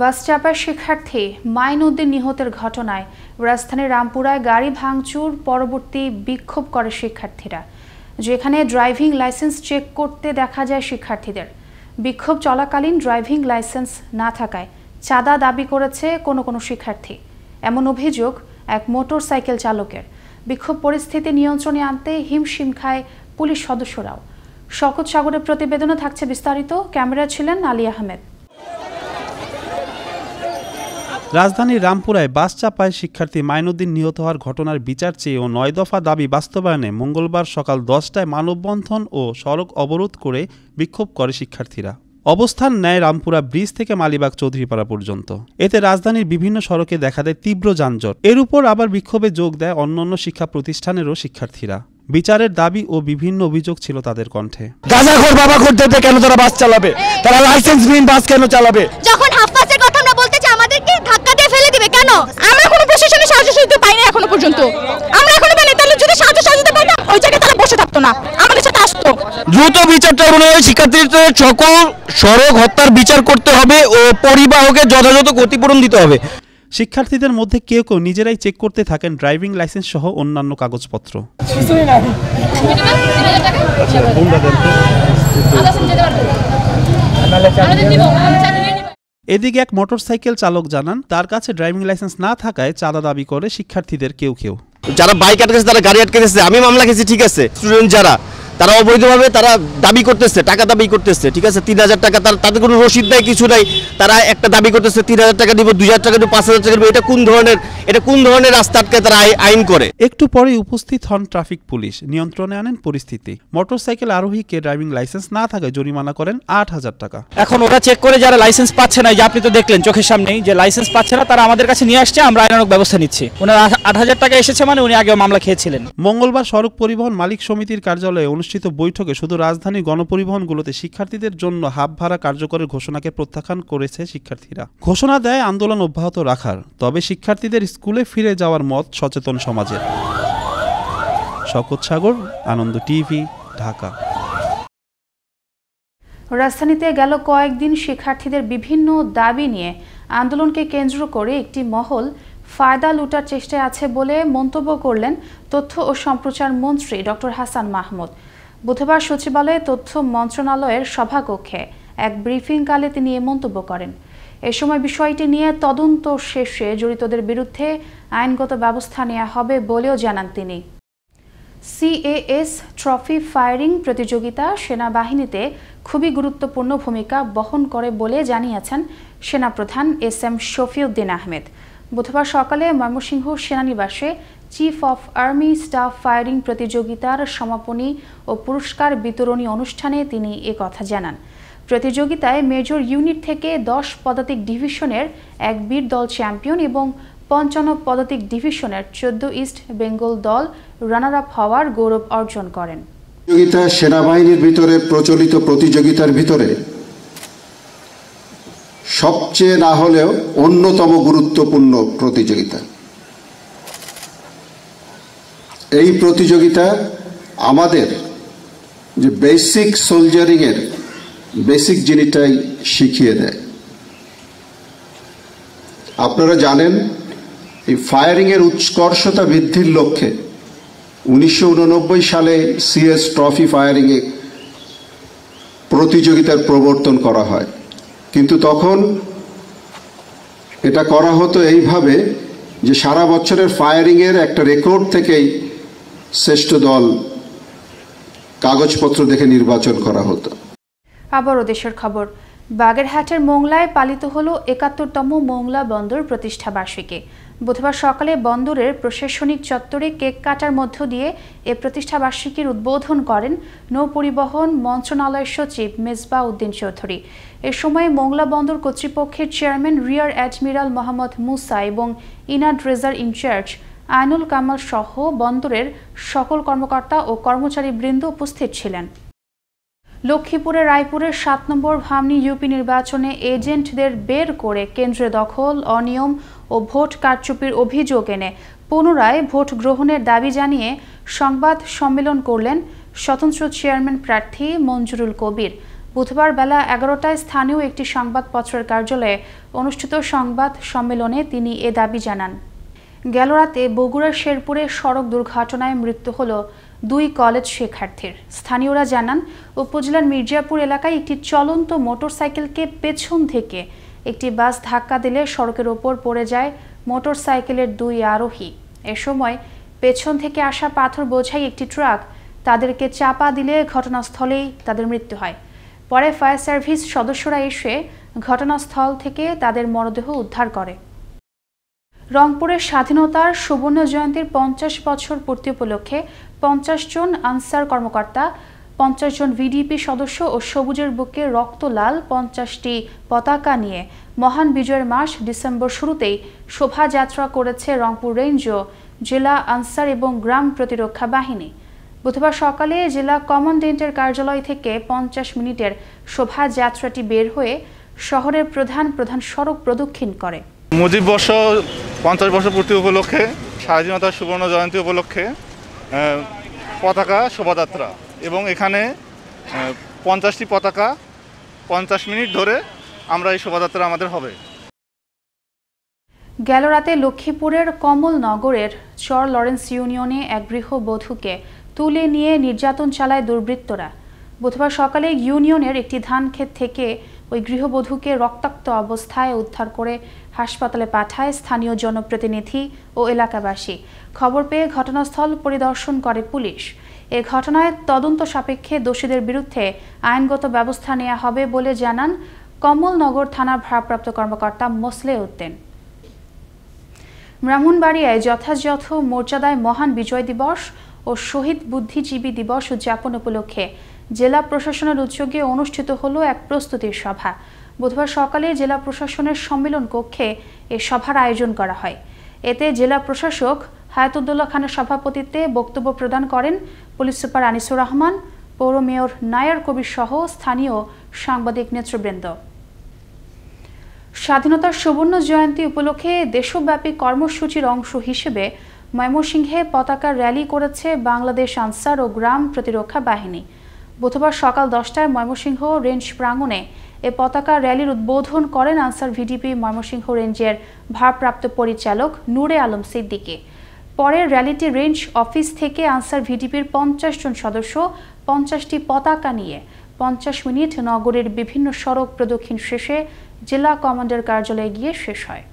বাস চাপায় শিক্ষার্থী মাইনউদ্দিন নিহতের ঘটনায় রাজধানীর রামপুরায় গাড়ি ভাঙচুর পরবর্তী বিক্ষোভ করে শিক্ষার্থীরা, যেখানে ড্রাইভিং লাইসেন্স চেক করতে দেখা যায় শিক্ষার্থীদের। বিক্ষোভ চলাকালীন ড্রাইভিং লাইসেন্স না থাকায় চাঁদা দাবি করেছে কোনো শিক্ষার্থী। এমন অভিযোগ এক মোটরসাইকেল চালকের। বিক্ষোভ পরিস্থিতি নিয়ন্ত্রণে আনতে হিমশিম খায় পুলিশ সদস্যরাও। শওকত সাগরের প্রতিবেদনে থাকছে বিস্তারিত। ক্যামেরায় ছিলেন আলী আহমেদ। রাজধানীর রামপুরায় বাস চাপায় শিক্ষার্থী মাইনউদ্দিন নিহত হওয়ার ঘটনার বিচার চেয়ে ও 9 দফা দাবি বাস্তবায়নে মঙ্গলবার সকাল 10টায় মানববন্ধন ও সড়ক অবরোধ করে বিক্ষোভ করে শিক্ষার্থীরা। অবস্থান নেয় রামপুরা ব্রিজ থেকে মালিবাগ চৌধুরীপাড়া পর্যন্ত। এতে রাজধানীর বিভিন্ন সড়কে দেখা দেয় তীব্র যানজট। এর উপর আবার বিক্ষোভে যোগ দেয় অন্যান্য শিক্ষা প্রতিষ্ঠানেরও শিক্ষার্থীরা। বিচারের দাবি ও বিভিন্ন অভিযোগ ছিল তাদের কণ্ঠে। গাঁজাখোর বাবাখোরদেরকে কেন তারা বাস চালাবে? তারা লাইসেন্সবিহীন বাস কেন চালাবে? যখন হাফ পাসের কথা আমরা বলতে চাই, আমাদেরকে ধাক্কা দিয়ে ফেলে দিবে কেন? আমরা কোনো প্রশাসনের সাহায্য সহযোগিতা পাই না এখনো পর্যন্ত। আমরা এখনো পাই না। তাহলে যদি সাহায্য সহযোগিতা পাই না, ওই জায়গায় তারা বসে থাকতো না, আমাদের সাথে আসতো। দ্রুত বিচার ট্রাইব্যুনালে শিক্ষার্থীদের সকল সড়ক হত্যার বিচার করতে হবে ও পরিবাহকে যথাযথ ক্ষতিপূরণ দিতে হবে। শিক্ষার্থীদের মধ্যে কেউ নিজেরাই চেক করতে থাকেন ড্রাইভিং লাইসেন্স সহ অন্যান্য কাগজপত্র। এদিকে এক মোটরসাইকেল চালক জানান, তার কাছে ড্রাইভিং লাইসেন্স না থাকায় চাঁদা দাবি করে শিক্ষার্থীদের কেউ যারা বাইক আটকেছে, তারা গাড়ি আটকেছে, আমি মামলা খেয়েছি, ঠিক আছে। স্টুডেন্ট যারা তারা অবৈধভাবে তারা দাবি করতেছে, টাকা দাবি করতেছে, ঠিক আছে। 3000 টাকা, তাদের কোনো রসিদ নাই, কিছু নাই। তারা একটা দাবি করতেছে 3000 টাকা দিব, 2000 টাকা দিব, 5000 টাকা দিব। এটা কোন ধরনের রাস্তা আটকে তারা আইন করে? একটু পরেই উপস্থিত হন ট্রাফিক পুলিশ, নিয়ন্ত্রণে আনেন পরিস্থিতি। মোটরসাইকেল আরোহীকে ড্রাইভিং লাইসেন্স না থাকায় জরিমানা করেন 8000 টাকা। এখন ওরা চেক করে যারা লাইসেন্স পাচ্ছে না, যে আপনি তো দেখলেন চোখের সামনেই যে লাইসেন্স পাচ্ছে না, তারা আমাদের কাছে নিয়ে আসছে, আমরা আইনানুগ ব্যবস্থা নিচ্ছি। ওনার 8000 টাকা এসেছে, মানে উনি আগেও মামলা খেয়েছিলেন। মঙ্গলবার সড়ক পরিবহন মালিক সমিতির কার্যালয়ে অনুষ্ঠিত বৈঠকে শুধু রাজধানীর গণপরিবহনগুলোতে শিক্ষার্থীদের জন্য হাফ ভাড়া কার্যকরের ঘোষণাকে প্রত্যাখ্যান করেছে শিক্ষার্থীরা। ঘোষণা দেয় আন্দোলন অব্যাহত রাখার, তবে শিক্ষার্থীদের স্কুলে ফিরে যাওয়ার মত সচেতন সমাজের। শওকত সাগর, আনন্দ টিভি, ঢাকা। রাজধানীতে গেল কয়েকদিন শিক্ষার্থীদের বিভিন্ন দাবি নিয়ে আন্দোলনকে কেন্দ্র করে একটি মহল ফায়দা লুটার চেষ্টায় আছে বলে মন্তব্য করলেন তথ্য ও সম্প্রচার মন্ত্রী ডক্টর হাসান মাহমুদ। বুধবার সচিবালয়ে তথ্য মন্ত্রণালয়ের সভাকক্ষে এক ব্রিফিংকালে তিনি এ মন্তব্য করেন। এ সময় বিষয়টি নিয়ে তদন্ত শেষে জড়িতদের বিরুদ্ধে আইনগত ব্যবস্থা নেওয়া হবে বলেও জানান তিনি। সিএএস ট্রফি ফায়ারিং প্রতিযোগিতা সেনাবাহিনীতে খুবই গুরুত্বপূর্ণ ভূমিকা বহন করে বলে জানিয়েছেন সেনাপ্রধান এসএম শফিউদ্দিন আহমেদ। বুধবার সকালে ময়মনসিংহ সেনানিবাসে chief of army staff firing প্রতিযোগিতার সমাপনী ও পুরস্কার বিতরণী অনুষ্ঠানে তিনি কথা জানান। প্রতিযোগিতায় মেজর ইউনিট থেকে 10 পদাতিক ডিভিশনের এক বীর দল চ্যাম্পিয়ন এবং 55 পদাতিক ডিভিশনের 14 ইস্ট বেঙ্গল দল রানার আপ হওয়ার গৌরব অর্জন করেন। প্রতিযোগিতা সেনাবাহিনীর ভিতরে প্রচলিত প্রতিযোগিতার ভিতরে সবচেয়ে না হলেও অন্যতম গুরুত্বপূর্ণ প্রতিযোগিতা। এই প্রতিযোগিতা আমাদের যে বেসিক সোলজারিং এর বেসিক জিনিসটাই শিখিয়ে দেয়। আপনারা জানেন, এই ফায়ারিং এর উৎকর্ষতা বৃদ্ধির লক্ষ্যে 1989 সালে সিএস ট্রফি ফায়ারিং এ প্রতিযোগিতার প্রবর্তন করা হয়। কিন্তু তখন এটা করা হতো এইভাবে যে সারা বছরের ফায়ারিং এর একটা রেকর্ড থেকেই শ্রেষ্ঠ দল কাগজপত্র দেখে নির্বাচন করা হতো। আবারও দেশের খবর। বাগেরহাটের মোংলায় পালিত হলো 71তম মোংলা বন্দর প্রতিষ্ঠা বার্ষিকী। বুধবার সকালে বন্দরের প্রশাসনিক চত্বরে কেক কাটার মধ্য দিয়ে এ প্রতিষ্ঠা বার্ষিকীর উদ্বোধন করেন নৌপরিবহন মন্ত্রণালয়ের সচিব মেজবাহ উদ্দিন চৌধুরী। এ সময় মোংলা বন্দর কর্তৃপক্ষের chairman rear admiral Mohammad Musa এবং ইনাড রেজার ইনচার্জ আইনুল কামাল সহ বন্দরের সকল কর্মকর্তা ও কর্মচারী বৃন্দ উপস্থিত ছিলেন। লক্ষ্মীপুরের রায়পুরের 7 নম্বর ভামনী ইউপি নির্বাচনে এজেন্টদের বের করে কেন্দ্রে দখল, অনিয়ম ও ভোট কারচুপির অভিযোগ এনে পুনরায় ভোট গ্রহণের দাবি জানিয়ে সংবাদ সম্মেলন করলেন স্বতন্ত্র চেয়ারম্যান প্রার্থী মঞ্জুরুল কবির। বুধবার বেলা 11টায় স্থানীয় একটি সংবাদপত্রের কার্যালয়ে অনুষ্ঠিত সংবাদ সম্মেলনে তিনি এ দাবি জানান। গেল রাতে বগুড়ার শেরপুরে সড়ক দুর্ঘটনায় মৃত্যু হল 2 কলেজ শিক্ষার্থীর। স্থানীয়রা জানান, উপজেলার মির্জাপুর এলাকায় একটি চলন্ত মোটরসাইকেলকে পেছন থেকে একটি বাস ধাক্কা দিলে সড়কের ওপর পড়ে যায় মোটরসাইকেলের 2 আরোহী। এ সময় পেছন থেকে আসা পাথর বোঝাই একটি ট্রাক তাদেরকে চাপা দিলে ঘটনাস্থলেই তাদের মৃত্যু হয়। পরে ফায়ার সার্ভিস সদস্যরা এসে ঘটনাস্থল থেকে তাদের মরদেহ উদ্ধার করে। রংপুরের স্বাধীনতার সুবর্ণ জয়ন্তীর 50 বছর পূর্তি উপলক্ষে 50 জন আনসার কর্মকর্তা, 50 জন ভিডিপি সদস্য ও সবুজের বুকে রক্ত লাল 50টি পতাকা নিয়ে মহান বিজয়ের মাস ডিসেম্বর শুরুতেই শোভাযাত্রা করেছে রংপুর রেঞ্জ ও জেলা আনসার এবং গ্রাম প্রতিরক্ষা বাহিনী। বুধবার সকালে জেলা কমান্ডেন্টের কার্যালয় থেকে 50 মিনিটের শোভাযাত্রাটি বের হয়ে শহরের প্রধান সড়ক প্রদক্ষিণ করে। মুজিব বর্ষ 50 বছর পূর্তি উপলক্ষে স্বাধীনতার সুবর্ণ জয়ন্তী উপলক্ষে পতাকা শোভাযাত্রা, এবং এখানে 50টি পতাকা 50 মিনিট ধরে আমরা এই শোভাযাত্রা আমাদের হবে। গেল রাতে লক্ষ্মীপুরের কমলনগরের চর লরেন্স ইউনিয়নে এক গৃহবধূকে তুলে নিয়ে নির্যাতন চালায় দুর্বৃত্তরা। বুধবার সকালে ইউনিয়নের একটি ধান ক্ষেত থেকে ওই গৃহবধূকে রক্তাক্ত অবস্থায় উদ্ধার করে হাসপাতালে পাঠায় স্থানীয় জনপ্রতিনিধি ও এলাকাবাসী। খবর পেয়ে ঘটনাস্থল পরিদর্শন করে পুলিশ। এ ঘটনায় তদন্ত সাপেক্ষে দোষীদের বিরুদ্ধে আইনগত ব্যবস্থা নেওয়া হবে বলে জানান কমলনগর থানার ভারপ্রাপ্ত কর্মকর্তা মোসলে উদ্দিন। ব্রাহ্মণবাড়িয়ায় যথাযথ মর্যাদায় মহান বিজয় দিবস ও শহীদ বুদ্ধিজীবী দিবস উদযাপন উপলক্ষে জেলা প্রশাসনের উদ্যোগে অনুষ্ঠিত হলো এক প্রস্তুতি সভা। বুধবার সকালে জেলা প্রশাসনের সম্মেলন কক্ষে এ সভার আয়োজন করা হয়। এতে জেলা প্রশাসক হায়াতুদ্দৌলা খানের সভাপতিত্বে বক্তব্য প্রদান করেন পুলিশ সুপার আনিসুর রহমান, পৌর মেয়র নায়ার কবির সহ স্থানীয় সাংবাদিক নেতৃবৃন্দ। স্বাধীনতার সুবর্ণ জয়ন্তী উপলক্ষে দেশব্যাপী কর্মসূচির অংশ হিসেবে ময়মনসিংহে পতাকা র্যালি করেছে বাংলাদেশ আনসার ও গ্রাম প্রতিরক্ষা বাহিনী। বুধবার সকাল 10টায় ময়মনসিংহ রেঞ্জ প্রাঙ্গণে এ পতাকা র্যালির উদ্বোধন করেন আনসার ভিডিপি ময়মনসিংহ রেঞ্জের ভারপ্রাপ্ত পরিচালক নূরে আলম সিদ্দিকী। পরে র্যালিটি রেঞ্জ অফিস থেকে আনসার ভিডিপির 50 জন সদস্য 50টি পতাকা নিয়ে 50 মিনিট নগরের বিভিন্ন সড়ক প্রদক্ষিণ শেষে জেলা কমান্ডার কার্যালয়ে গিয়ে শেষ হয়।